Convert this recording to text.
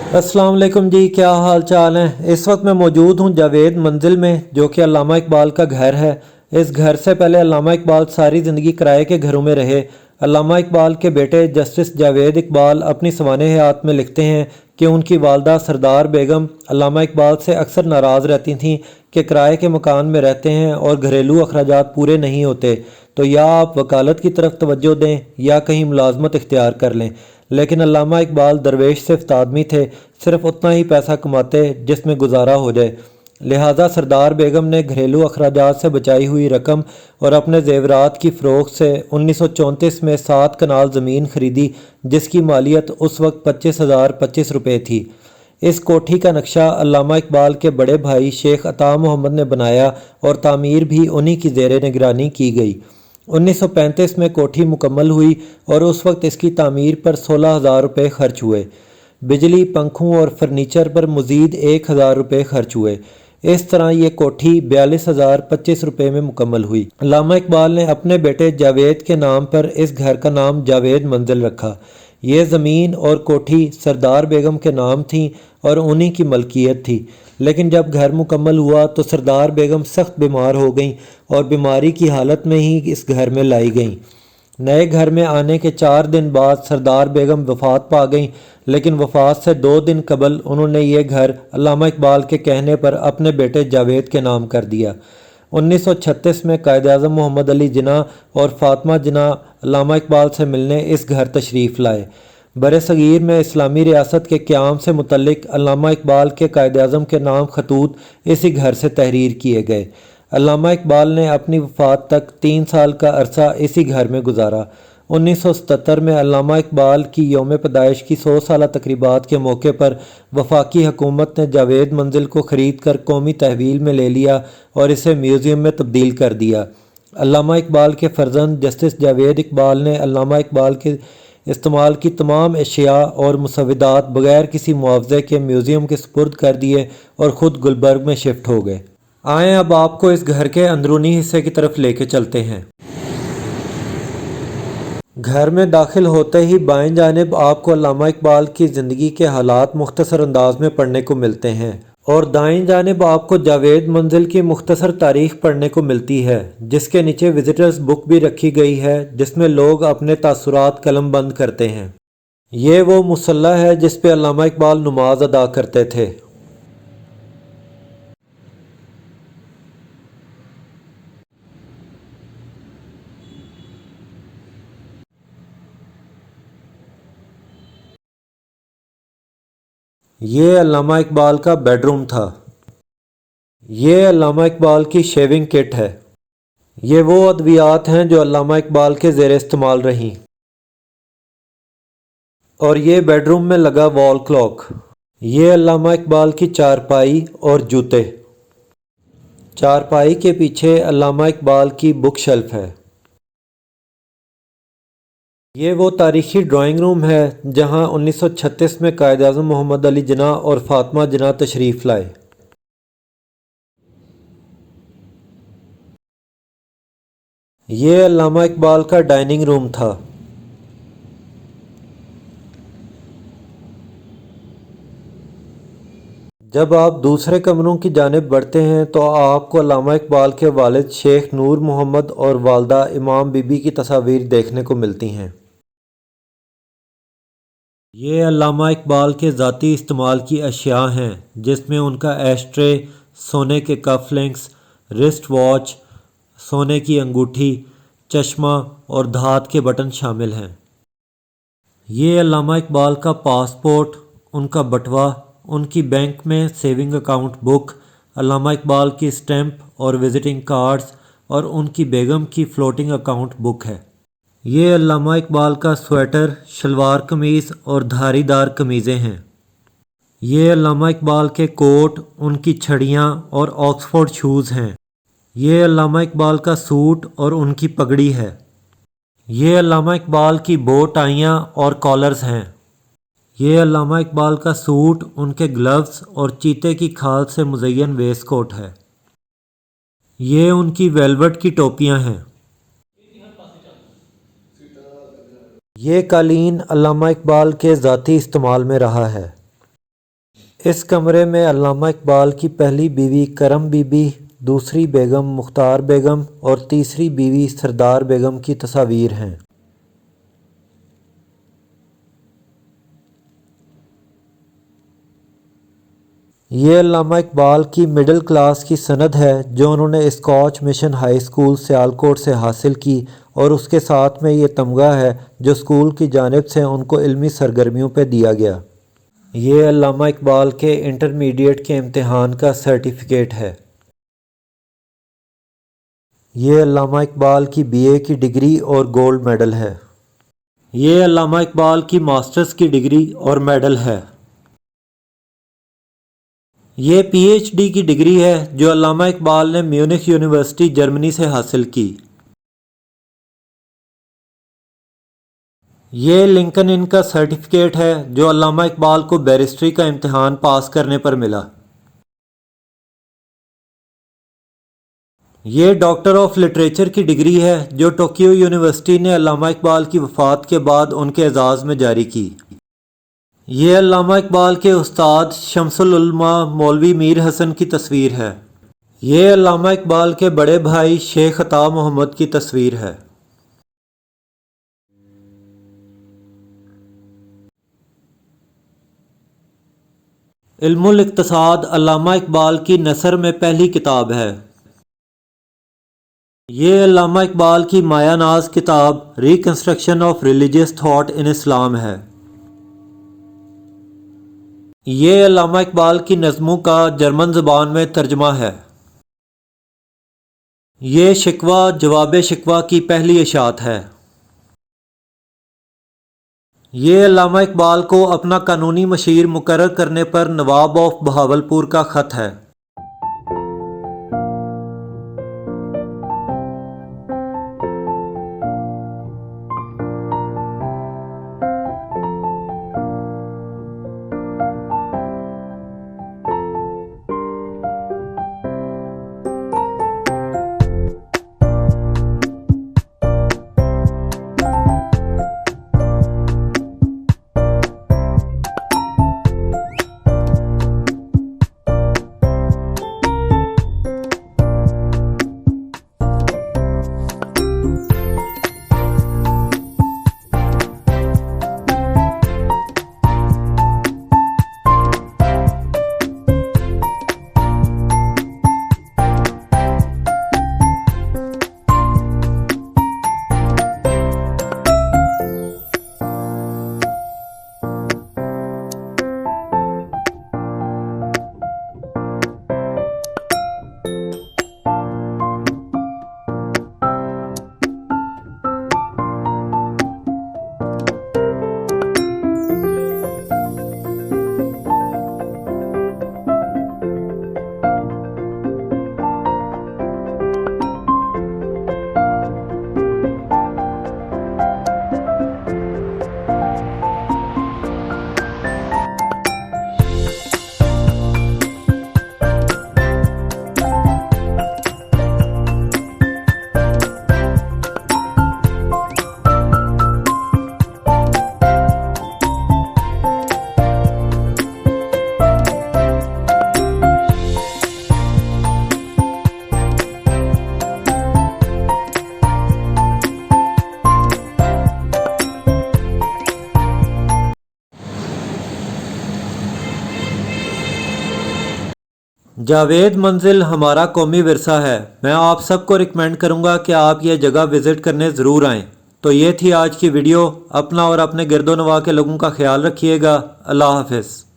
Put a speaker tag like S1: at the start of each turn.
S1: अस्सलाम वालेकुम जी, क्या हाल चाल हैं। इस वक्त मैं मौजूद हूँ जावेद मंजिल में, जो कि अल्लामा इकबाल का घर है। इस घर से पहले अल्लामा इकबाल सारी ज़िंदगी किराए के घरों में रहे। अल्लामा इकबाल के बेटे जस्टिस जावेद इकबाल अपनी सवाने हयात में लिखते हैं कि उनकी वालदा सरदार बेगम अल्लामा इकबाल से अक्सर नाराज़ रहती थीं कि किराए के मकान में रहते हैं और घरेलू अखराजात पूरे नहीं होते, तो या आप वकालत की तरफ तवज्जो दें या कहीं मुलाजमत इख्तियार कर लें। लेकिन अल्लामा इकबाल दरवेश सिफ्त आदमी थे, सिर्फ उतना ही पैसा कमाते जिसमें गुजारा हो जाए। लिहाजा सरदार बेगम ने घरेलू अखराजात से बचाई हुई रकम और अपने जेवरात की फ़रोख्त से 1934 में 7 कनाल ज़मीन खरीदी, जिसकी मालियत उस वक्त 25,025 रुपये थी। इस कोठी का नक्शा अल्लामा इकबाल के बड़े भाई शेख अता मोहम्मद ने बनाया और तामीर भी उन्हीं की ज़ेर निगरानी की गई। 1935 में कोठी मुकम्मल हुई और उस वक्त इसकी तामीर पर 16,000 रुपये खर्च हुए। बिजली, पंखों और फर्नीचर पर मज़ीद 1,000 रुपये खर्च हुए। इस तरह ये कोठी 42,025 रुपये में मुकम्मल हुई। अल्लामा इकबाल ने अपने बेटे जावेद के नाम पर इस घर का नाम जावेद मंजिल रखा। ये ज़मीन और कोठी सरदार बेगम के नाम थी और उन्हीं की मलकियत थी। लेकिन जब घर मुकम्मल हुआ तो सरदार बेगम सख्त बीमार हो गईं और बीमारी की हालत में ही इस घर में लाई गईं। नए घर में आने के 4 दिन बाद सरदार बेगम वफ़ात पा गईं, लेकिन वफ़ात से 2 दिन कबल उन्होंने ये घर अल्लामा इकबाल के कहने पर अपने बेटे जावेद के नाम कर दिया। 1936 में कायद-ए-आज़म मोहम्मद अली जिन्ना और फ़ातिमा जिन्ना अल्लामा इकबाल से मिलने इस घर तशरीफ़ लाए। बरसगीर में इस्लामी रियासत के क़याम से मुतल्लिक़ अल्लामा इकबाल के कायद-ए-आज़म के नाम खतूत इसी घर से तहरीर किए गए। अल्लामा इकबाल ने अपनी वफ़ात तक 3 साल का अरसा इसी घर में गुजारा। 1977 में अल्लामा इकबाल की यौम पैदाइश की 100 साला तकरीबात के मौके पर वफाकी हुकूमत ने जावेद मंजिल को ख़रीद कर कौमी तहवील में ले लिया और इसे म्यूज़ियम में तब्दील कर दिया। अल्लामा इकबाल के फ़र्जंद जस्टिस जावेद इकबाल ने अल्लामा इकबाल के इस्तेमाल की तमाम अशिया और मुसव्वदात बग़ैर किसी मुआवजे के म्यूज़ियम के सुपुर्द कर दिए और ख़ुद गुलबर्ग में शिफ्ट हो गए। आएँ अब आपको इस घर के अंदरूनी हिस्से की तरफ लेके चलते हैं। घर में दाखिल होते ही बाएं जानिब आपको अल्लामा इकबाल की ज़िंदगी के हालात मुख्तसर अंदाज में पढ़ने को मिलते हैं और दाएं जानिब आपको जावेद मंजिल की मुख्तसर तारीख़ पढ़ने को मिलती है, जिसके नीचे विज़िटर्स बुक भी रखी गई है जिसमें लोग अपने तासुरात कलम बंद करते हैं। ये वो मुसल्ला है जिस पे अल्लामा इकबाल नमाज अदा करते थे। ये अल्लामा इकबाल का बेडरूम था। ये अल्लामा इकबाल की शेविंग किट है। ये वो अद्वियात हैं जो अल्लामा इकबाल के ज़ेर इस्तेमाल रहीं। और ये बेडरूम में लगा वॉल क्लॉक। ये अल्लामा इकबाल की चारपाई और जूते। चारपाई के पीछे अल्लामा इकबाल की बुक शेल्फ है। ये वो तारीख़ी ड्राइंग रूम है जहाँ 1936 में कायद-ए-आज़म मोहम्मद अली जिन्ना और फ़ातिमा जिन्ना तशरीफ़ लाए। ये अल्लामा इकबाल का डाइनिंग रूम था। जब आप दूसरे कमरों की जानिब बढ़ते हैं तो आपको अल्लामा इकबाल के वालिद शेख नूर मोहम्मद और वालदा इमाम बीबी की तस्वीर देखने को मिलती हैं। ये अल्लामा इकबाल के ज़ाती इस्तेमाल की अशिया हैं, जिसमें उनका एशट्रे, सोने के कफ लिंक्स, रिस्ट वॉच, सोने की अंगूठी, चश्मा और धात के बटन शामिल हैं। ये अल्लामा इकबाल का पासपोर्ट, उनका बटवा, उनकी बैंक में सेविंग अकाउंट बुक, अल्लामा इकबाल की स्टैम्प और विज़िटिंग कार्ड्स और उनकी बेगम की फ़्लोटिंग अकाउंट बुक है। ये अल्लामा इकबाल का स्वेटर, शलवार कमीज़ और धारीदार कमीज़ें हैं। ये अल्लामा इकबाल के कोट, उनकी छड़ियाँ और ऑक्सफोर्ड शूज़ हैं। ये अल्लामा इकबाल का सूट और उनकी पगड़ी है। ये अल्लामा इकबाल की बो टाइयाँ और कॉलर्स हैं। ये अल्लामा इकबाल का सूट, उनके ग्लव्स और चीते की खाल से मुज़य्यन वेस्ट कोट है। ये उनकी वेलवेट की टोपियाँ हैं। ये कालीन अल्लामा इकबाल के ज़ाती इस्तेमाल में रहा है। اس کمرے میں علامہ اقبال کی پہلی بیوی کرم بی بی، دوسری بیگم مختار بیگم اور تیسری بیوی سردار بیگم کی تصاویر ہیں۔ یہ علامہ اقبال کی مڈل کلاس کی سند ہے جو انہوں نے scotch mission high school Sialkot سے حاصل کی، اور اس کے ساتھ میں یہ تمغہ ہے جو اسکول کی جانب سے ان کو علمی سرگرمیوں پہ دیا گیا۔ یہ علامہ اقبال کے انٹرمیڈیٹ کے امتحان کا سرٹیفکیٹ ہے۔ یہ علامہ اقبال کی بی اے کی ڈگری اور گولڈ میڈل ہے۔ یہ علامہ اقبال کی ماسٹرز کی ڈگری اور میڈل ہے۔ یہ پی ایچ ڈی کی ڈگری ہے جو علامہ اقبال نے میونخ یونیورسٹی جرمنی سے حاصل کی۔ یہ لنکن ان کا سرٹیفکیٹ ہے جو علامہ اقبال کو بیرسٹری کا امتحان پاس کرنے پر ملا۔ یہ ڈاکٹر آف لٹریچر کی ڈگری ہے جو ٹوکیو یونیورسٹی نے علامہ اقبال کی وفات کے بعد ان کے اعزاز میں جاری کی۔ یہ علامہ اقبال کے استاد شمس العلماء مولوی میر حسن کی تصویر ہے۔ یہ علامہ اقبال کے بڑے بھائی شیخ عطا محمد کی تصویر ہے۔ علم الاقتصاد علامہ اقبال کی نثر میں پہلی کتاب ہے۔ یہ علامہ اقبال کی مایہ ناز کتاب reconstruction of religious thought in Islam ہے۔ یہ علامہ اقبال کی نظموں کا جرمن زبان میں ترجمہ ہے۔ یہ شکوہ جواب شکوہ کی پہلی اشاعت ہے۔ یہ علامہ اقبال کو اپنا قانونی مشیر مقرر کرنے پر نواب آف بہاولپور کا خط ہے۔ جاوید منزل ہمارا قومی ورثہ ہے۔ میں آپ سب کو ریکمینڈ کروں گا کہ آپ یہ جگہ وزٹ کرنے ضرور آئیں۔ تو یہ تھی آج کی ویڈیو۔ اپنا اور اپنے گرد و نواح کے لوگوں کا خیال رکھیے گا۔ اللہ حافظ۔